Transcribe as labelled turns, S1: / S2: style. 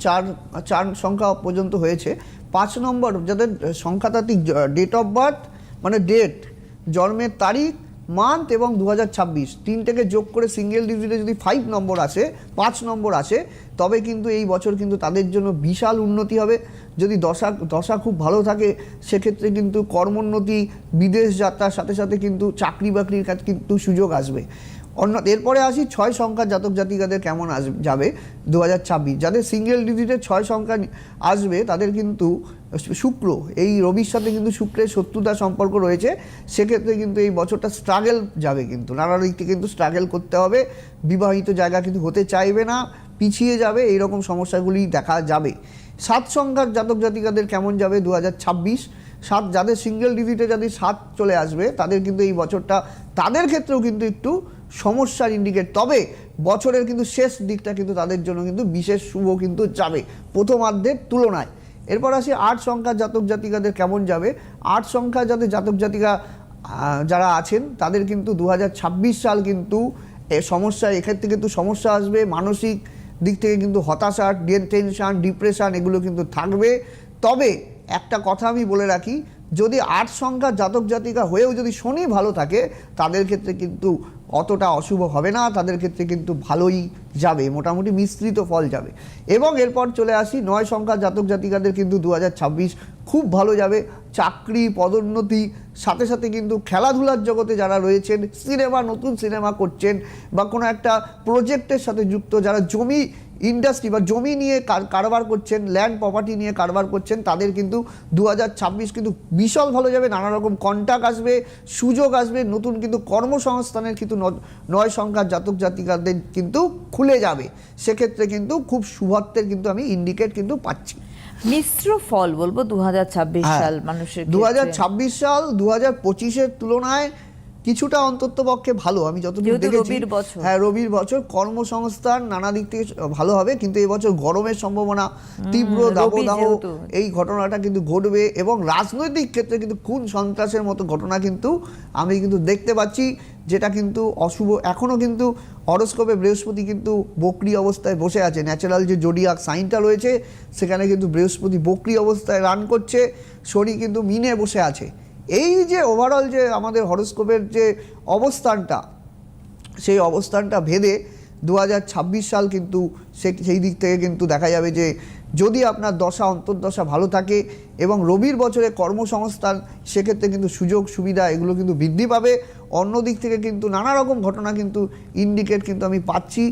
S1: চার চার সংখ্যা পর্যন্ত হয়েছে। 5 নম্বর যাদের সংখ্যাতাত্ত্বিক ডেট অফ বার্থ মানে ডেট, জন্মের তারিখ, মান্থ এবং 2026 তিনটাকে যোগ করে সিঙ্গেল ডিজিটে যদি 5 নম্বর আসে, 5 নম্বর আসে, তবে কিন্তু এই বছর কিন্তু তাদের জন্য বিশাল উন্নতি হবে। যদি দশা খুব ভালো থাকে সেক্ষেত্রে কিন্তু কর্মোন্নতি, বিদেশ যাত্রার সাথে সাথে কিন্তু চাকরি বাকরির কাছে কিন্তু সুযোগ আসবে। এরপরে আসি 6 সংখ্যার জাতক জাতিকাদের কেমন যাবে 2026। যাদের সিঙ্গেল ডিজিটের 6 সংখ্যা আসবে তাদের কিন্তু শুক্র, এই রবির সাথে কিন্তু শুক্রের শত্রুতা সম্পর্ক রয়েছে। সেক্ষেত্রে কিন্তু এই বছরটা স্ট্রাগল যাবে, কিন্তু নানা দিক থেকে কিন্তু স্ট্রাগল করতে হবে। বিবাহিত জায়গা কিন্তু হতে চাইবে না, পিছিয়ে যাবে, এইরকম সমস্যাগুলি দেখা যাবে। 7 সংখ্যার জাতক জাতিকাদের কেমন যাবে 2026। 7 যাদের সিঙ্গেল ডিজিটে যদি 7 চলে আসবে তাদের কিন্তু এই বছরটা তাদের ক্ষেত্রেও কিন্তু একটু সমস্যার ইন্ডিকেট, তবে বছরের কিন্তু শেষ দিকটা কিন্তু তাদের জন্য কিন্তু বিশেষ শুভ কিন্তু যাবে প্রথমার্ধের তুলনায়। এরপর আসি 8 সংখ্যার জাতক জাতিকাদের কেমন যাবে। 8 সংখ্যা যাদের জাতক জাতিকা যারা আছেন তাদের কিন্তু 2026 সাল কিন্তু সমস্যা, এক্ষেত্রে কিন্তু সমস্যা আসবে। মানসিক দিক থেকে কিন্তু হতাশা, টেনশন, ডিপ্রেশন এগুলো কিন্তু থাকবে। তবে একটা কথা আমি বলে রাখি, যদি 8 সংখ্যার জাতক জাতিকা হয়েও যদি শনি ভালো থাকে তাদের ক্ষেত্রে কিন্তু অতটা অশুভ হবে না, তাদের ক্ষেত্রে কিন্তু ভালোই যাবে, মোটামুটি মিশ্রিত ফল যাবে। এবং এরপর চলে আসি 9 সংখ্যার জাতক জাতিকাদের কিন্তু 2026 খুব ভালো যাবে। চাকরি, পদোন্নতি, সাথে সাথে কিন্তু খেলাধুলার জগতে যারা রয়েছেন, সিনেমা, নতুন সিনেমা করছেন বা কোনো একটা প্রজেক্টের সাথে যুক্ত, যারা জমি ইন্ডাস্ট্রি বা জমি নিয়ে কারবার করছেন, ল্যান্ড প্রপার্টি নিয়ে কারবার করছেন, তাদের কিন্তু 2026 কিন্তু বিশাল ভালো যাবে। নানা রকম কন্ট্যাক্ট আসবে, সুযোগ আসবে, নতুন কিন্তু কর্মসংস্থানের কিন্তু 9 সংখ্যার জাতক জাতিকাদের কিন্তু খুলে যাবে। সেক্ষেত্রে কিন্তু খুব শুভত্বের কিন্তু আমি ইন্ডিকেট কিন্তু পাচ্ছি।
S2: মিশ্র ফল বলবো 2026 সাল মানুষের
S1: 2026 সাল 2025-এর তুলনায় কিছুটা অন্তত পক্ষে ভালো, আমি যতটুকু দেখেছি। হ্যাঁ, রবির বছর, কর্মসংস্থান নানা দিক থেকে ভালো হবে, কিন্তু এই বছর গরমের সম্ভাবনা, তীব্র দাবদাহ, এই ঘটনাটা কিন্তু ঘটবে। এবং রাজনৈতিক ক্ষেত্রে কিন্তু খুন সন্ত্রাসের মতো ঘটনা কিন্তু আমি কিন্তু দেখতে পাচ্ছি, যেটা কিন্তু অশুভ। এখনও কিন্তু হরোস্কোপে বৃহস্পতি কিন্তু বক্রি অবস্থায় বসে আছে, ন্যাচারাল যে জোডিয়াক সাইনটা রয়েছে সেখানে কিন্তু বৃহস্পতি বক্রি অবস্থায় রান করছে, শনি কিন্তু মিনে বসে আছে। এই যে ওভারঅল যে আমাদের হরোস্কোপের যে অবস্থানটা, সেই অবস্থানটা ভেদে 2026 সাল কিন্তু সেই দিক থেকে কিন্তু দেখা যাবে যে যদি আপনার দশা, অন্তর্দশা ভালো থাকে এবং রবির বছরে কর্মসংস্থান, সেক্ষেত্রে কিন্তু সুযোগ সুবিধা এগুলো কিন্তু বৃদ্ধি পাবে। অন্য দিক থেকে কিন্তু নানা রকম ঘটনা কিন্তু ইন্ডিকেট কিন্তু আমি পাচ্ছি।